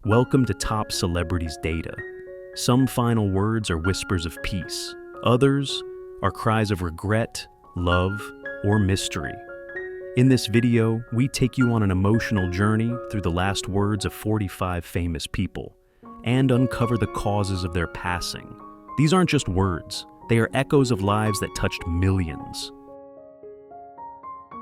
Welcome to Top Celebrities Data. Some final words are whispers of peace. Others are cries of regret, love, or mystery. In this video, we take you on an emotional journey through the last words of 45 famous people and uncover the causes of their passing. These aren't just words, they are echoes of lives that touched millions.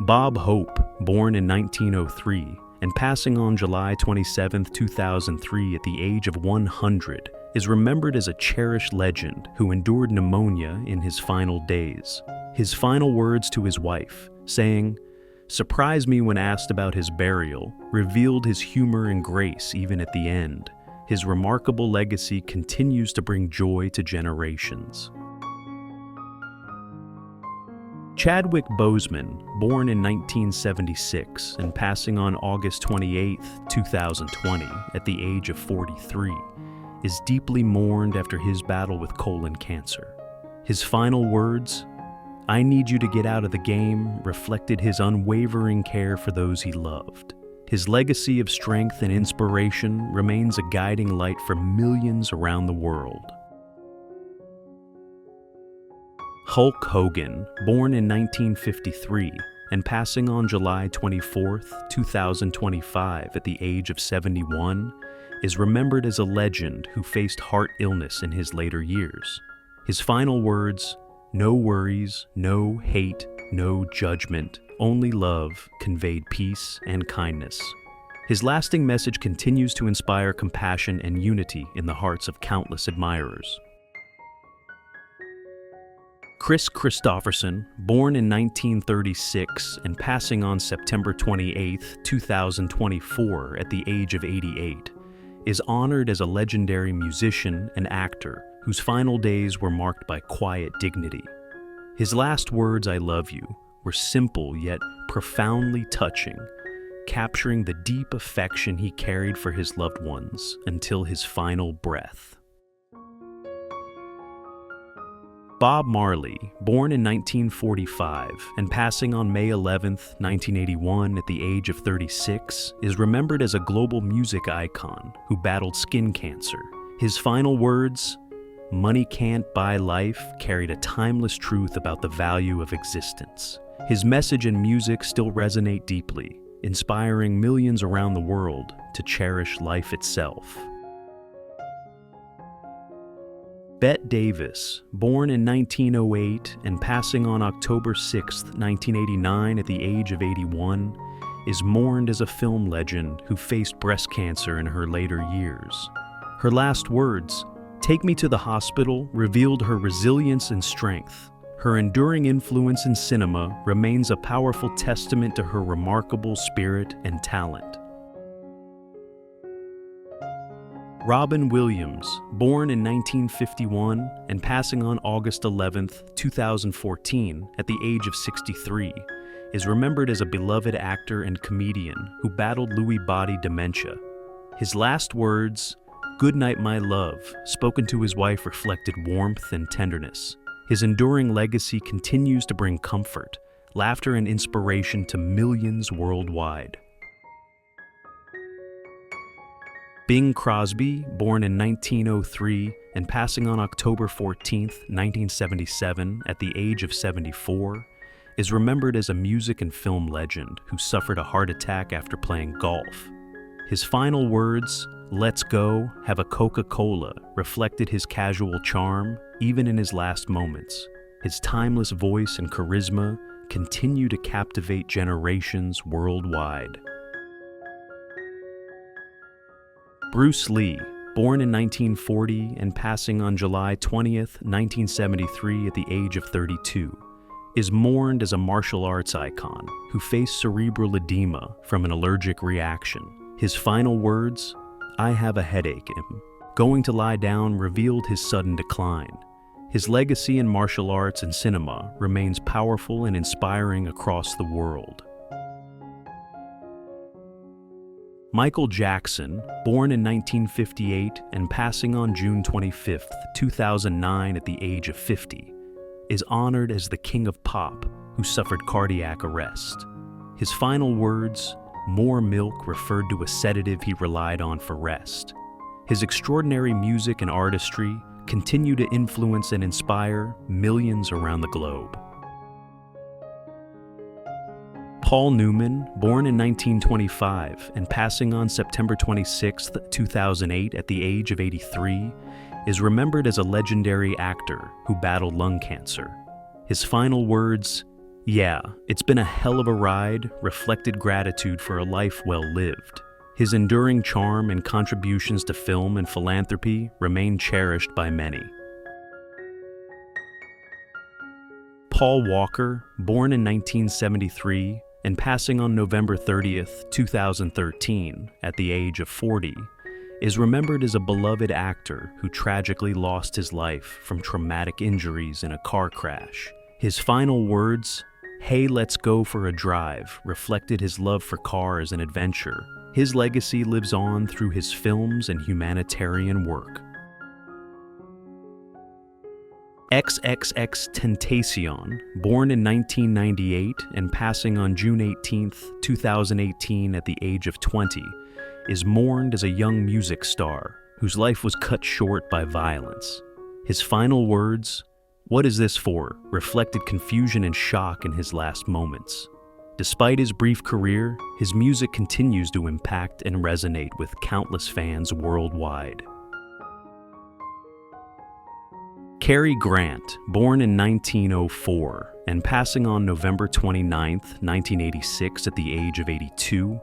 Bob Hope, born in 1903 and passing on July 27, 2003 at the age of 100, is remembered as a cherished legend who endured pneumonia in his final days. His final words to his wife, saying, "Surprised me when asked about his burial, revealed his humor and grace even at the end. His remarkable legacy continues to bring joy to generations." Chadwick Boseman, born in 1976 and passing on August 28, 2020 at the age of 43, is deeply mourned after his battle with colon cancer. His final words, "I need you to get out of the game," reflected his unwavering care for those he loved. His legacy of strength and inspiration remains a guiding light for millions around the world. Hulk Hogan, born in 1953 and passing on July 24, 2025 at the age of 71, is remembered as a legend who faced heart illness in his later years. His final words, "No worries, no hate, no judgment, only love," conveyed peace and kindness. His lasting message continues to inspire compassion and unity in the hearts of countless admirers. Chris Christopherson, born in 1936 and passing on September 28, 2024 at the age of 88, is honored as a legendary musician and actor whose final days were marked by quiet dignity. His last words, "I love you," were simple yet profoundly touching, capturing the deep affection he carried for his loved ones until his final breath. Bob Marley, born in 1945 and passing on May 11, 1981 at the age of 36, is remembered as a global music icon who battled skin cancer. His final words, "Money can't buy life," carried a timeless truth about the value of existence. His message and music still resonate deeply, inspiring millions around the world to cherish life itself. Bette Davis, born in 1908 and passing on October 6, 1989 at the age of 81, is mourned as a film legend who faced breast cancer in her later years. Her last words, "Take me to the hospital," revealed her resilience and strength. Her enduring influence in cinema remains a powerful testament to her remarkable spirit and talent. Robin Williams, born in 1951 and passing on August 11, 2014 at the age of 63, is remembered as a beloved actor and comedian who battled Lewy body dementia. His last words, "Good night, my love," spoken to his wife, reflected warmth and tenderness. His enduring legacy continues to bring comfort, laughter, and inspiration to millions worldwide. Bing Crosby, born in 1903 and passing on October 14, 1977 at the age of 74, is remembered as a music and film legend who suffered a heart attack after playing golf. His final words, "Let's go, have a Coca-Cola," reflected his casual charm even in his last moments. His timeless voice and charisma continue to captivate generations worldwide. Bruce Lee, born in 1940 and passing on July 20, 1973 at the age of 32, is mourned as a martial arts icon who faced cerebral edema from an allergic reaction. His final words, "I have a headache," going to lie down, revealed his sudden decline. His legacy in martial arts and cinema remains powerful and inspiring across the world. Michael Jackson, born in 1958 and passing on June 25, 2009 at the age of 50, is honored as the King of Pop who suffered cardiac arrest. His final words, more milk referred to a sedative he relied on for rest. His extraordinary music and artistry continue to influence and inspire millions around the globe. Paul Newman, born in 1925 and passing on September 26, 2008 at the age of 83, is remembered as a legendary actor who battled lung cancer. His final words, "Yeah, it's been a hell of a ride," reflected gratitude for a life well lived. His enduring charm and contributions to film and philanthropy remain cherished by many. Paul Walker, born in 1973 and passing on November 30th, 2013, at the age of 40, is remembered as a beloved actor who tragically lost his life from traumatic injuries in a car crash. His final words, "Hey, let's go for a drive," reflected his love for cars and adventure. His legacy lives on through his films and humanitarian work. XXXTentacion, born in 1998 and passing on June 18, 2018 at the age of 20, is mourned as a young music star whose life was cut short by violence. His final words, "What is this for?" reflected confusion and shock in his last moments. Despite his brief career, his music continues to impact and resonate with countless fans worldwide. Cary Grant, born in 1904 and passing on November 29, 1986 at the age of 82,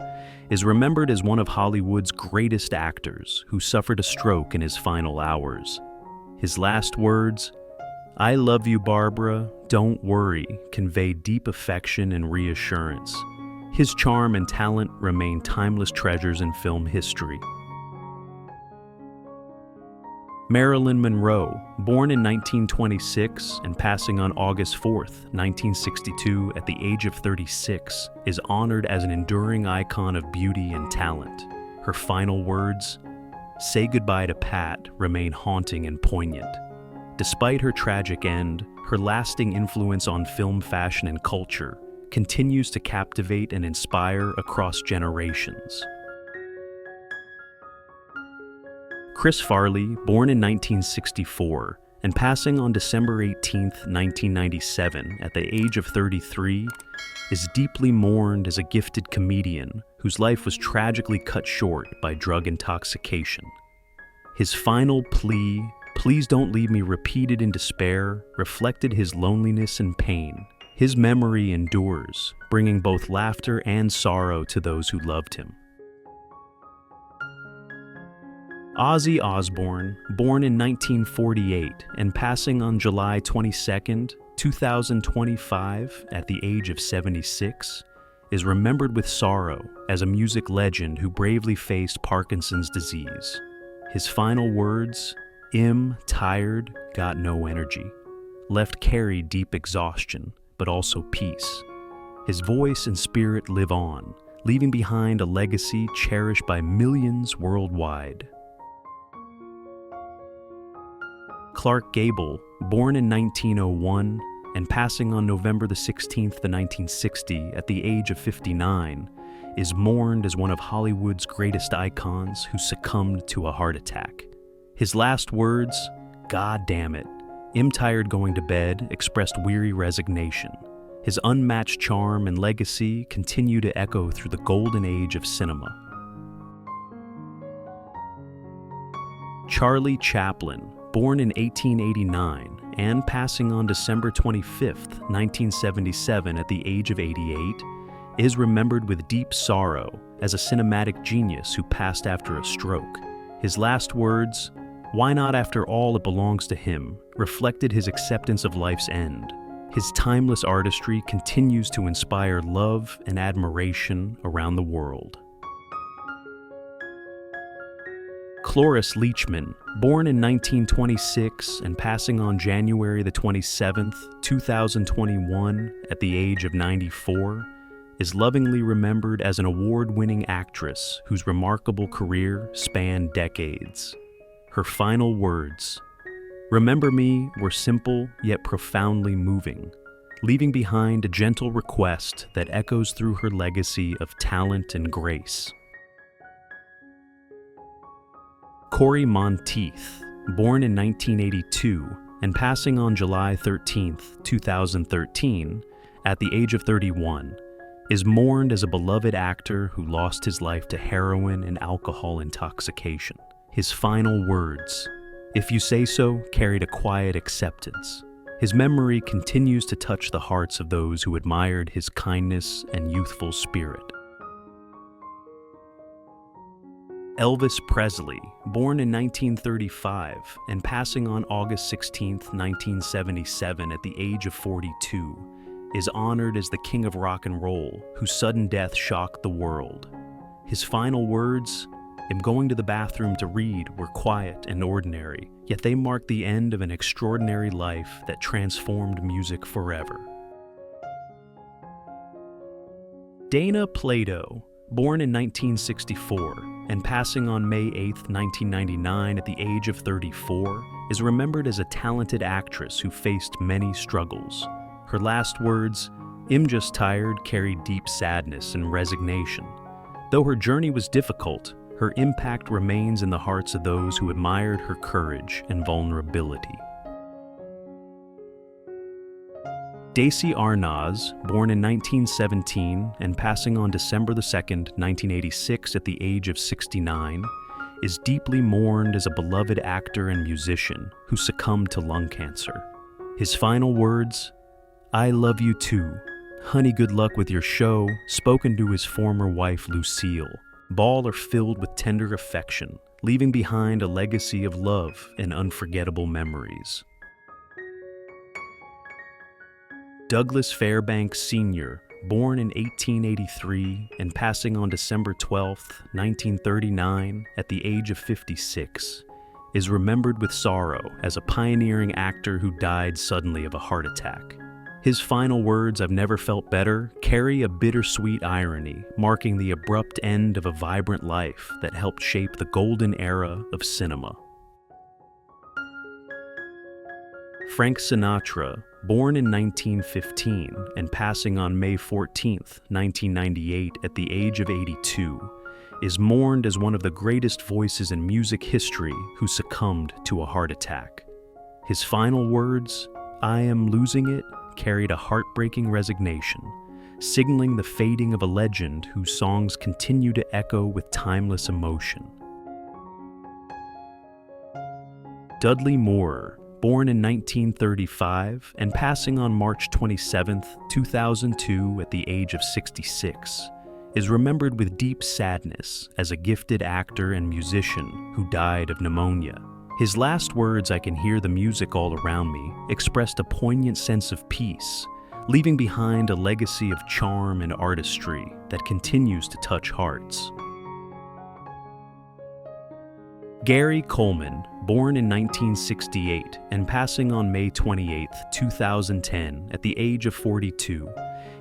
is remembered as one of Hollywood's greatest actors who suffered a stroke in his final hours. His last words, "I love you, Barbara, don't worry," convey deep affection and reassurance. His charm and talent remain timeless treasures in film history. Marilyn Monroe, born in 1926 and passing on August 4th, 1962 at the age of 36, is honored as an enduring icon of beauty and talent. Her final words, "Say goodbye to Pat," remain haunting and poignant. Despite her tragic end, her lasting influence on film, fashion, and culture continues to captivate and inspire across generations. Chris Farley, born in 1964 and passing on December 18, 1997 at the age of 33, is deeply mourned as a gifted comedian whose life was tragically cut short by drug intoxication. His final plea, "Please don't leave me," repeated in despair, reflected his loneliness and pain. His memory endures, bringing both laughter and sorrow to those who loved him. Ozzy Osbourne, born in 1948 and passing on July 22, 2025 at the age of 76, is remembered with sorrow as a music legend who bravely faced Parkinson's disease. His final words, tired, got no energy," left Carey deep exhaustion, but also peace. His voice and spirit live on, leaving behind a legacy cherished by millions worldwide. Clark Gable, born in 1901 and passing on November 16, 1960 at the age of 59, is mourned as one of Hollywood's greatest icons who succumbed to a heart attack. His last words, "God damn it, I'm tired going to bed," expressed weary resignation. His unmatched charm and legacy continue to echo through the golden age of cinema. Charlie Chaplin, born in 1889 and passing on December 25, 1977 at the age of 88, is remembered with deep sorrow as a cinematic genius who passed after a stroke. His last words, "Why not after all it belongs to him," reflected his acceptance of life's end. His timeless artistry continues to inspire love and admiration around the world. Cloris Leachman, born in 1926 and passing on January 27, 2021 at the age of 94, is lovingly remembered as an award-winning actress whose remarkable career spanned decades. Her final words, "Remember me," were simple yet profoundly moving, leaving behind a gentle request that echoes through her legacy of talent and grace. Corey Monteith, born in 1982 and passing on July 13, 2013, at the age of 31, is mourned as a beloved actor who lost his life to heroin and alcohol intoxication. His final words, "If you say so," carried a quiet acceptance. His memory continues to touch the hearts of those who admired his kindness and youthful spirit. Elvis Presley, born in 1935 and passing on August 16, 1977 at the age of 42, is honored as the king of rock and roll, whose sudden death shocked the world. His final words, "Am going to the bathroom to read," were quiet and ordinary, yet they marked the end of an extraordinary life that transformed music forever. Dana Plato, born in 1964 and passing on May 8, 1999 at the age of 34, is remembered as a talented actress who faced many struggles. Her last words, "I'm just tired," carried deep sadness and resignation. Though her journey was difficult, her impact remains in the hearts of those who admired her courage and vulnerability. Desi Arnaz, born in 1917 and passing on December 2, 1986 at the age of 69, is deeply mourned as a beloved actor and musician who succumbed to lung cancer. His final words, "I love you too. Honey, good luck with your show," spoken to his former wife Lucille. All are filled with tender affection, leaving behind a legacy of love and unforgettable memories. Douglas Fairbanks Sr., born in 1883 and passing on December 12, 1939 at the age of 56, is remembered with sorrow as a pioneering actor who died suddenly of a heart attack. His final words, "I've never felt better," carry a bittersweet irony, marking the abrupt end of a vibrant life that helped shape the golden era of cinema. Frank Sinatra, born in 1915 and passing on May 14, 1998 at the age of 82, is mourned as one of the greatest voices in music history who succumbed to a heart attack. His final words, "I am losing it," carried a heartbreaking resignation, signaling the fading of a legend whose songs continue to echo with timeless emotion. Dudley Moore, born in 1935 and passing on March 27, 2002 at the age of 66, is remembered with deep sadness as a gifted actor and musician who died of pneumonia. His last words, "I can hear the music all around me," expressed a poignant sense of peace, leaving behind a legacy of charm and artistry that continues to touch hearts. Gary Coleman, born in 1968 and passing on May 28, 2010 at the age of 42,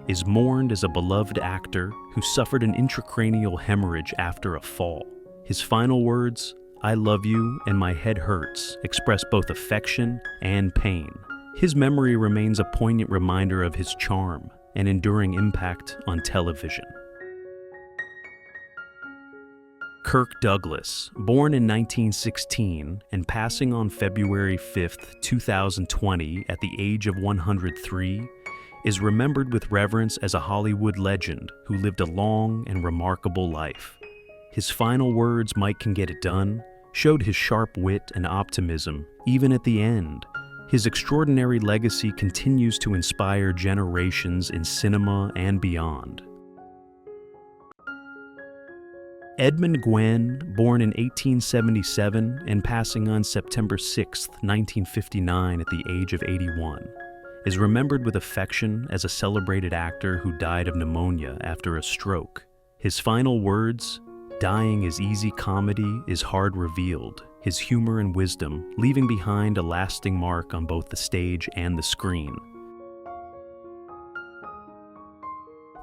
is mourned as a beloved actor who suffered an intracranial hemorrhage after a fall. His final words, "I love you and my head hurts," express both affection and pain. His memory remains a poignant reminder of his charm and enduring impact on television. Kirk Douglas, born in 1916 and passing on February 5, 2020 at the age of 103, is remembered with reverence as a Hollywood legend who lived a long and remarkable life. His final words, "Mike can get it done," showed his sharp wit and optimism, even at the end. His extraordinary legacy continues to inspire generations in cinema and beyond. Edmund Gwenn, born in 1877 and passing on September 6, 1959 at the age of 81, is remembered with affection as a celebrated actor who died of pneumonia after a stroke. His final words, "Dying is easy comedy is hard revealed," his humor and wisdom leaving behind a lasting mark on both the stage and the screen.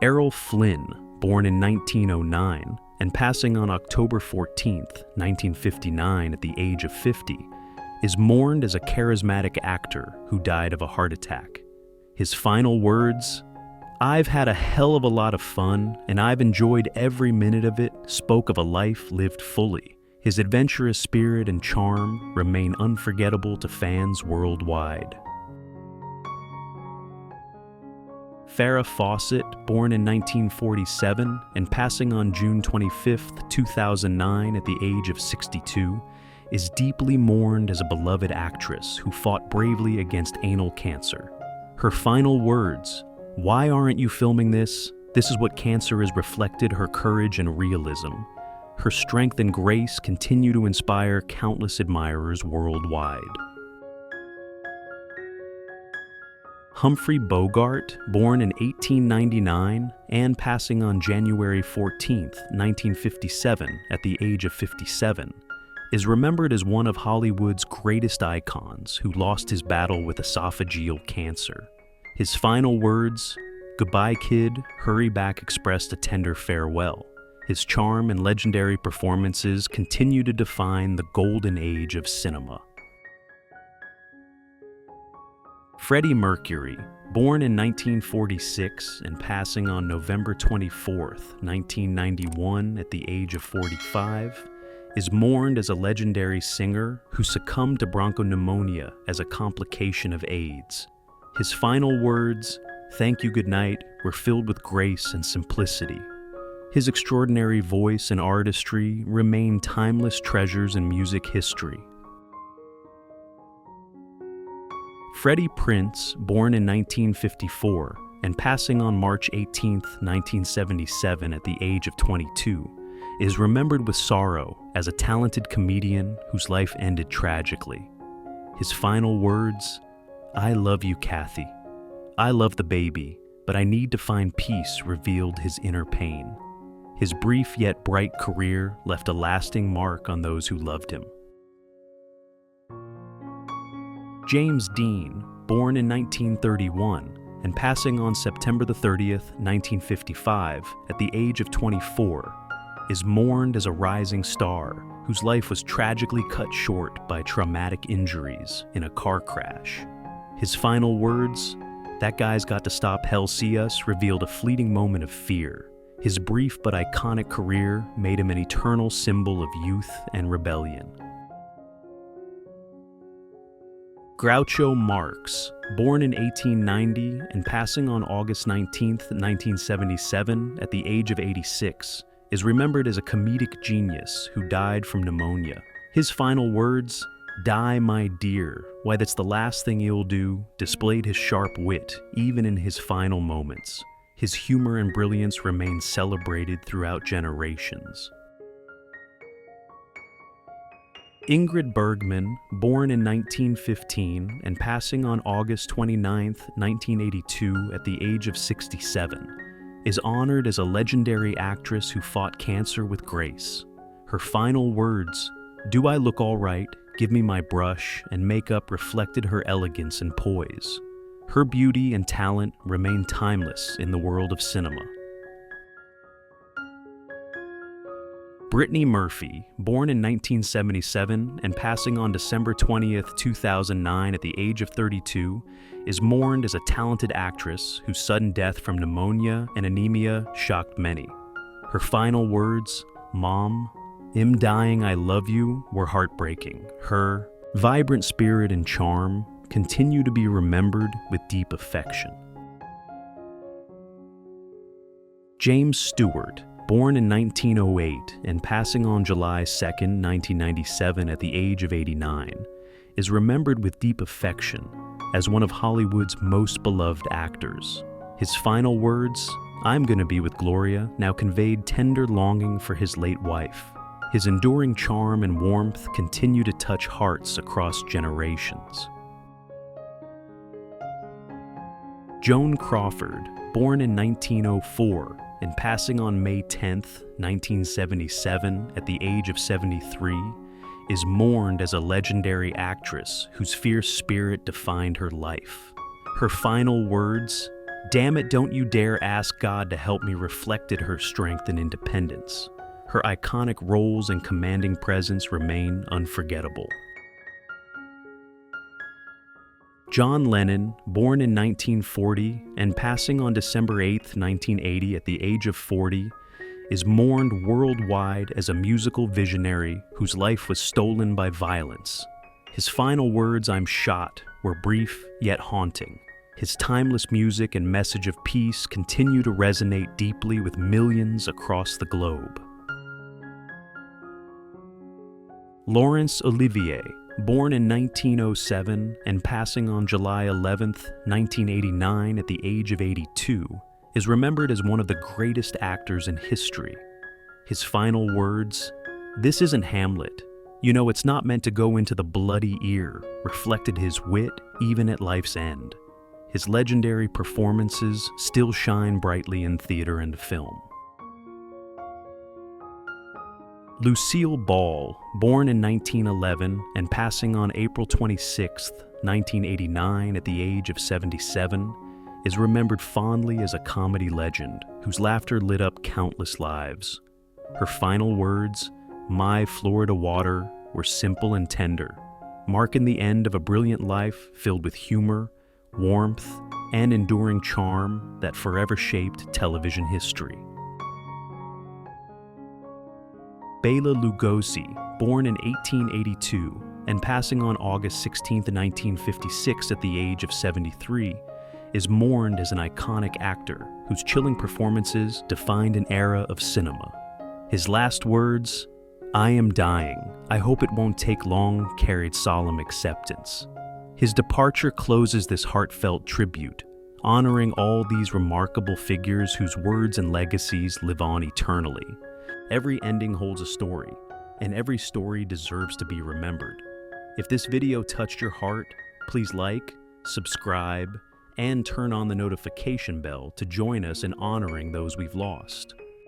Errol Flynn, born in 1909 and passing on October 14, 1959 at the age of 50, is mourned as a charismatic actor who died of a heart attack. His final words, "I've had a hell of a lot of fun, and I've enjoyed every minute of it," spoke of a life lived fully. His adventurous spirit and charm remain unforgettable to fans worldwide. Farrah Fawcett, born in 1947 and passing on June 25, 2009 at the age of 62, is deeply mourned as a beloved actress who fought bravely against anal cancer. Her final words, "Why aren't you filming this? This is what cancer has reflected," her courage and realism. Her strength and grace continue to inspire countless admirers worldwide. Humphrey Bogart, born in 1899 and passing on January 14, 1957 at the age of 57, is remembered as one of Hollywood's greatest icons who lost his battle with esophageal cancer. His final words, "Goodbye, kid, hurry back," expressed a tender farewell. His charm and legendary performances continue to define the golden age of cinema. Freddie Mercury, born in 1946 and passing on November 24, 1991 at the age of 45, is mourned as a legendary singer who succumbed to bronchopneumonia as a complication of AIDS. His final words, "Thank you, good night," were filled with grace and simplicity. His extraordinary voice and artistry remain timeless treasures in music history. Freddie Prinze, born in 1954 and passing on March 18, 1977 at the age of 22, is remembered with sorrow as a talented comedian whose life ended tragically. His final words, "I love you, Kathy. I love the baby, but I need to find peace," revealed his inner pain. His brief yet bright career left a lasting mark on those who loved him. James Dean, born in 1931 and passing on September 30, 1955 at the age of 24, is mourned as a rising star whose life was tragically cut short by traumatic injuries in a car crash. His final words, "That guy's got to stop hell see us," revealed a fleeting moment of fear. His brief but iconic career made him an eternal symbol of youth and rebellion. Groucho Marx, born in 1890 and passing on August 19, 1977 at the age of 86, is remembered as a comedic genius who died from pneumonia. His final words, "Die, my dear, why that's the last thing you'll do," displayed his sharp wit even in his final moments. His humor and brilliance remain celebrated throughout generations. Ingrid Bergman, born in 1915 and passing on August 29, 1982 at the age of 67, is honored as a legendary actress who fought cancer with grace. Her final words, "Do I look all right? Give me my brush," and makeup reflected her elegance and poise. Her beauty and talent remain timeless in the world of cinema. Brittany Murphy, born in 1977 and passing on December 20, 2009 at the age of 32, is mourned as a talented actress whose sudden death from pneumonia and anemia shocked many. Her final words, "Mom, I'm dying, I love you," were heartbreaking. Her vibrant spirit and charm continue to be remembered with deep affection. James Stewart, born in 1908 and passing on July 2, 1997 at the age of 89, is remembered with deep affection as one of Hollywood's most beloved actors. His final words, "I'm gonna be with Gloria," now conveyed tender longing for his late wife. His enduring charm and warmth continue to touch hearts across generations. Joan Crawford, born in 1904 and passing on May 10, 1977 at the age of 73, is mourned as a legendary actress whose fierce spirit defined her life. Her final words, "Damn it, don't you dare ask God to help me," reflected her strength and independence. Her iconic roles and commanding presence remain unforgettable. John Lennon, born in 1940 and passing on December 8, 1980 at the age of 40, is mourned worldwide as a musical visionary whose life was stolen by violence. His final words, "I'm shot," were brief yet haunting. His timeless music and message of peace continue to resonate deeply with millions across the globe. Laurence Olivier, born in 1907 and passing on July 11, 1989 at the age of 82, is remembered as one of the greatest actors in history. His final words, "This isn't Hamlet. You know, it's not meant to go into the bloody ear," reflected his wit even at life's end. His legendary performances still shine brightly in theater and film. Lucille Ball, born in 1911 and passing on April 26, 1989 at the age of 77, is remembered fondly as a comedy legend whose laughter lit up countless lives. Her final words, "My Florida water," were simple and tender, marking the end of a brilliant life filled with humor, warmth, and enduring charm that forever shaped television history. Bela Lugosi, born in 1882 and passing on August 16, 1956 at the age of 73, is mourned as an iconic actor whose chilling performances defined an era of cinema. His last words, "I am dying. I hope it won't take long," carried solemn acceptance. His departure closes this heartfelt tribute, honoring all these remarkable figures whose words and legacies live on eternally. Every ending holds a story, and every story deserves to be remembered. If this video touched your heart, please like, subscribe, and turn on the notification bell to join us in honoring those we've lost.